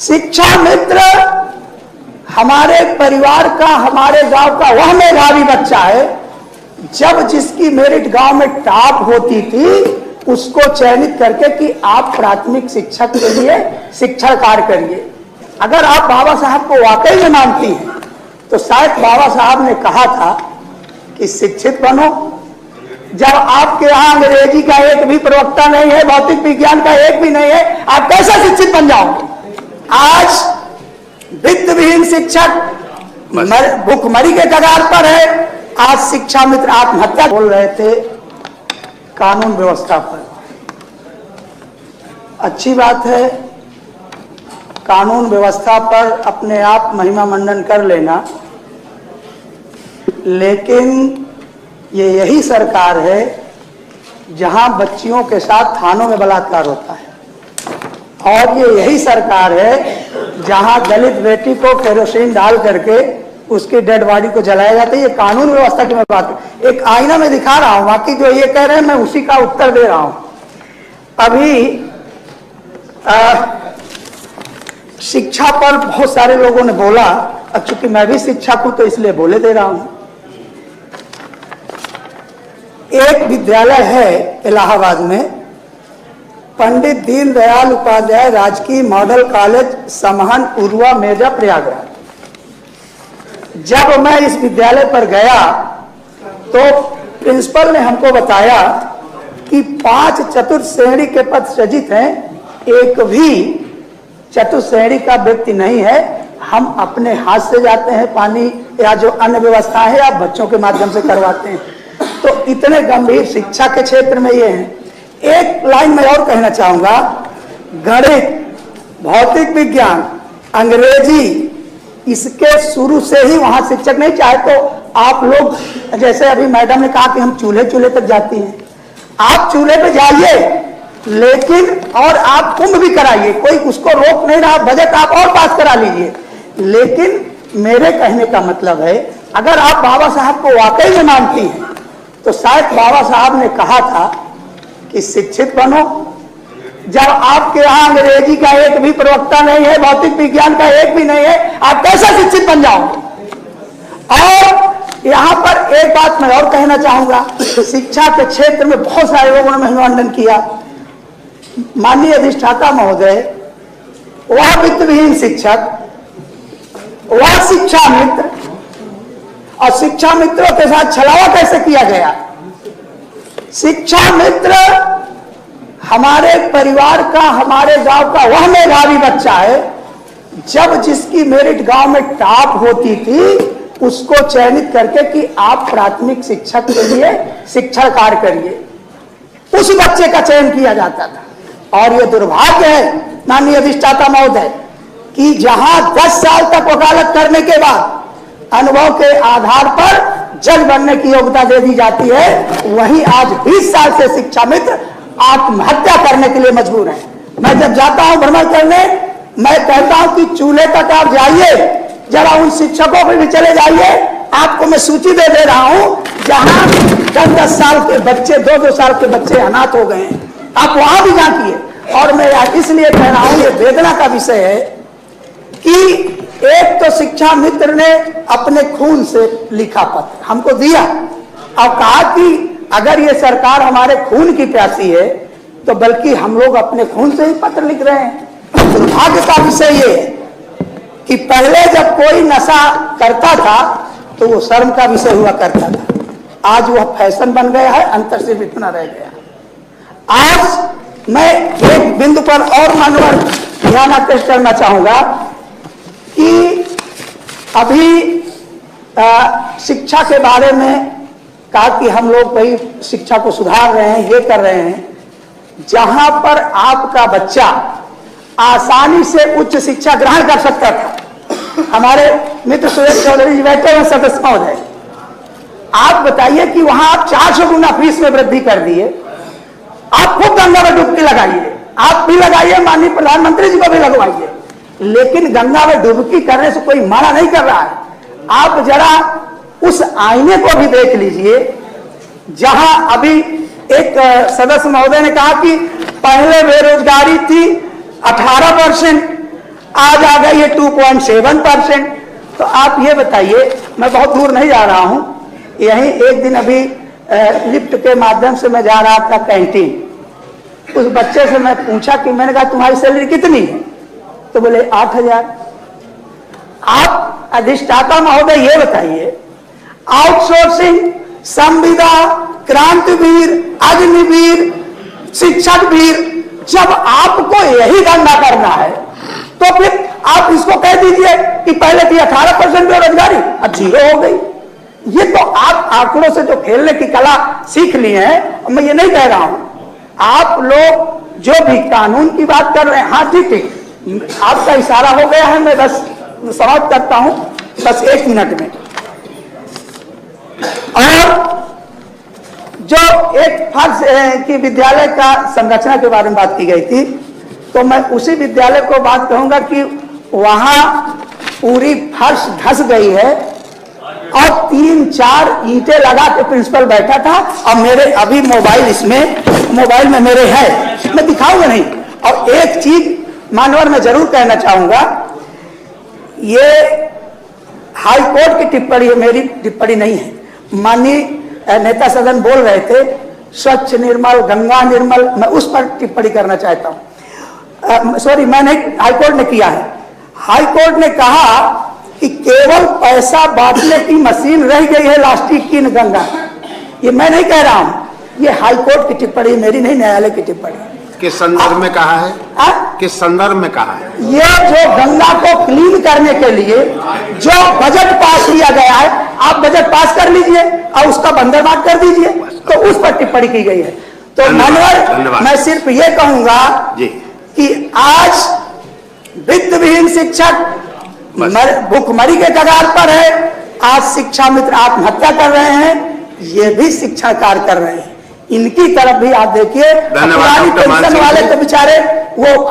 शिक्षा मित्र हमारे परिवार का, हमारे गांव का वह मेधावी बच्चा है, जब जिसकी मेरिट गांव में टॉप होती थी उसको चयनित करके कि आप प्राथमिक शिक्षक के लिए शिक्षण कार्य करिए। अगर आप बाबा साहब को वाकई में मानती हैं तो शायद बाबा साहब ने कहा था कि शिक्षित बनो। जब आपके यहाँ अंग्रेजी का एक भी प्रवक्ता नहीं है, भौतिक विज्ञान का एक भी नहीं है, आप कैसे शिक्षित बन जाओगे? आज वित्त विहीन शिक्षक भुखमरी के कगार पर है। आज शिक्षा मित्र आत्महत्या बोल रहे थे कानून व्यवस्था पर। अच्छी बात है, कानून व्यवस्था पर अपने आप महिमा मंडन कर लेना, लेकिन ये यही सरकार है जहां बच्चियों के साथ थानों में बलात्कार होता है, और ये यही सरकार है जहां दलित बेटी को केरोसिन डाल करके उसकी डेड बॉडी को जलाया जाता है। ये कानून व्यवस्था की मैं बात एक आईना में दिखा रहा हूं, बाकी जो ये कह रहे हैं मैं उसी का उत्तर दे रहा हूं। अभी शिक्षा पर बहुत सारे लोगों ने बोला, चूंकि मैं भी शिक्षक हूं तो इसलिए बोले दे रहा हूं। एक विद्यालय है इलाहाबाद में, पंडित दीनदयाल उपाध्याय राजकीय मॉडल कॉलेज समहन उर्वा मेजा प्रयागराज। जब मैं इस विद्यालय पर गया तो प्रिंसिपल ने हमको बताया कि 5 चतुर्थ श्रेणी के पद सृजित हैं, एक भी चतुर्थ श्रेणी का व्यक्ति नहीं है। हम अपने हाथ से जाते हैं पानी या जो अन्य व्यवस्था है आप बच्चों के माध्यम से करवाते हैं। तो इतने गंभीर शिक्षा के क्षेत्र में ये है। एक लाइन में और कहना चाहूंगा, गणित, भौतिक विज्ञान, अंग्रेजी, इसके शुरू से ही वहां शिक्षक नहीं। चाहे तो आप लोग, जैसे अभी मैडम ने कहा कि हम चूल्हे तक जाती हैं, आप चूल्हे पे जाइए, लेकिन और आप कुंभ भी कराइए, कोई उसको रोक नहीं रहा, बजट आप और पास करा लीजिए। लेकिन मेरे कहने का मतलब है, अगर आप बाबा साहब को वाकई में मानती हैं तो शायद बाबा साहब ने कहा था कि शिक्षित बनो। जब आपके यहाँ अंग्रेजी का एक भी प्रवक्ता नहीं है, भौतिक विज्ञान का एक भी नहीं है, आप कैसे शिक्षित बन जाओगे? और यहाँ पर एक बात मैं और कहना चाहूंगा, शिक्षा के क्षेत्र में बहुत सारे लोगों ने महिमामंडन किया। माननीय अधिष्ठाता महोदय, वह वित्त विहीन शिक्षक, वह शिक्षा मित्र, और शिक्षा मित्रों के साथ छलावा कैसे किया गया? शिक्षा मित्र हमारे परिवार का, हमारे गांव का वह मेधावी बच्चा है, जब जिसकी मेरिट गांव में टॉप होती थी उसको चयनित करके कि आप प्राथमिक शिक्षक के लिए शिक्षण कार्य करिए, उस बच्चे का चयन किया जाता था। और ये दुर्भाग्य है माननीय अधिष्ठाता महोदय कि जहां 10 साल तक वकालत करने के बाद अनुभव के आधार पर जज बनने की योग्यता दे दी जाती है, वहीं आज 20 साल से शिक्षा मित्र आत्महत्या करने के लिए मजबूर हैं। मैं जब जाता हूं भ्रमण करने, मैं कहता हूं कि चूल्हे तक आप जाइए, जरा उन शिक्षकों को भी चले जाइए, आपको मैं सूची दे रहा हूं जहां 10-10 साल के बच्चे, 2-2 साल के बच्चे अनाथ हो गए हैं, आप वहां भी जाइए। और मैं इसलिए कह रहा हूं, ये वेदना का विषय है कि एक तो शिक्षा मित्र ने अपने खून से लिखा पत्र हमको दिया और कहा कि अगर ये सरकार हमारे खून की प्यासी है तो बल्कि हम लोग अपने खून से ही पत्र लिख रहे हैं। दुर्भाग्य का विषय ये है कि पहले जब कोई नशा करता था तो वो शर्म का विषय हुआ करता था, आज वह फैशन बन गया है, अंतर सिर्फ इतना रह गया। आज मैं एक बिंदु पर और मानवर ध्यान आकृष्ट करना चाहूंगा कि अभी शिक्षा के बारे में कहा कि हम लोग भाई शिक्षा को सुधार रहे हैं, ये कर रहे हैं। जहां पर आपका बच्चा आसानी से उच्च शिक्षा ग्रहण कर सकता था, हमारे मित्र सुरेश चौधरी जी बैठे हैं सदस्य महोदय, आप बताइए कि वहां आप 400 गुना फीस में वृद्धि कर दिए। आप खुद गंगा में डुबकी लगाइए, आप भी लगाइए, माननीय प्रधानमंत्री जी को भी लगवाइए, लेकिन गंगा में डुबकी करने से कोई मना नहीं कर रहा है। आप जरा उस आईने को भी देख लीजिए जहां अभी एक सदस्य महोदय ने कहा कि पहले बेरोजगारी थी 18%, आज आ गई है 2.7%। तो आप ये बताइए, मैं बहुत दूर नहीं जा रहा हूं, यहीं एक दिन अभी लिफ्ट के माध्यम से मैं जा रहा था कैंटीन। उस बच्चे से मैं पूछा कि मैंने कहा तुम्हारी सैलरी कितनी है? तो बोले 8,000। आप अधिष्ठाता महोदय ये बताइए, आउटसोर्सिंग, संविदा, क्रांतिवीर, अग्निवीर, शिक्षक वीर, जब आपको यही धंधा करना है तो फिर आप इसको कह दीजिए कि पहले थी 18% बेरोजगारी, अब 0 हो गई। ये तो आप आंकड़ों से जो खेलने की कला सीख ली है, मैं ये नहीं कह रहा हूं। आप लोग जो भी कानून की बात कर रहे हैं, हाँ ठीक है, आपका इशारा हो गया है, मैं बस समाप्त करता हूं, बस 1 मिनट में। और जो एक फर्ज की विद्यालय का संरचना के बारे में बात की गई थी, तो मैं उसी विद्यालय को बात कहूंगा कि वहां पूरी फर्श धंस गई है और 3-4 ईंटें लगा के प्रिंसिपल बैठा था। और मेरे अभी मोबाइल में मेरे है, मैं दिखाऊंगा नहीं। और एक चीज मानवर मैं जरूर कहना चाहूंगा, ये हाई कोर्ट की टिप्पणी है, मेरी टिप्पणी नहीं है। माननीय नेता सदन बोल रहे थे स्वच्छ निर्मल, गंगा निर्मल, मैं उस पर टिप्पणी करना चाहता हूं। सॉरी, मैंने हाईकोर्ट ने किया है। हाईकोर्ट ने कहा कि केवल पैसा बांटने की मशीन रह गई है लास्टिक की गंगा। ये मैं नहीं कह रहा हूं, ये हाईकोर्ट की टिप्पणी, मेरी नहीं, न्यायालय की टिप्पणी। किस संदर्भ में कहा है? किस संदर्भ में कहा है? ये जो गंगा को क्लीन करने के लिए जो बजट पास किया गया है, आप बजट पास कर लीजिए और उसका बंदरबाट कर दीजिए, तो उस पर टिप्पणी की गई है। तो मानवर, मैं सिर्फ ये कहूंगा कि आज वित्त विहीन शिक्षक भुखमरी के कगार पर है। आज शिक्षा मित्र आत्महत्या कर रहे हैं, ये भी शिक्षा कार्य कर रहे हैं। इनकी तरफ भी आप देखिए, पुरानी पेंशन वाले तो बेचारे वो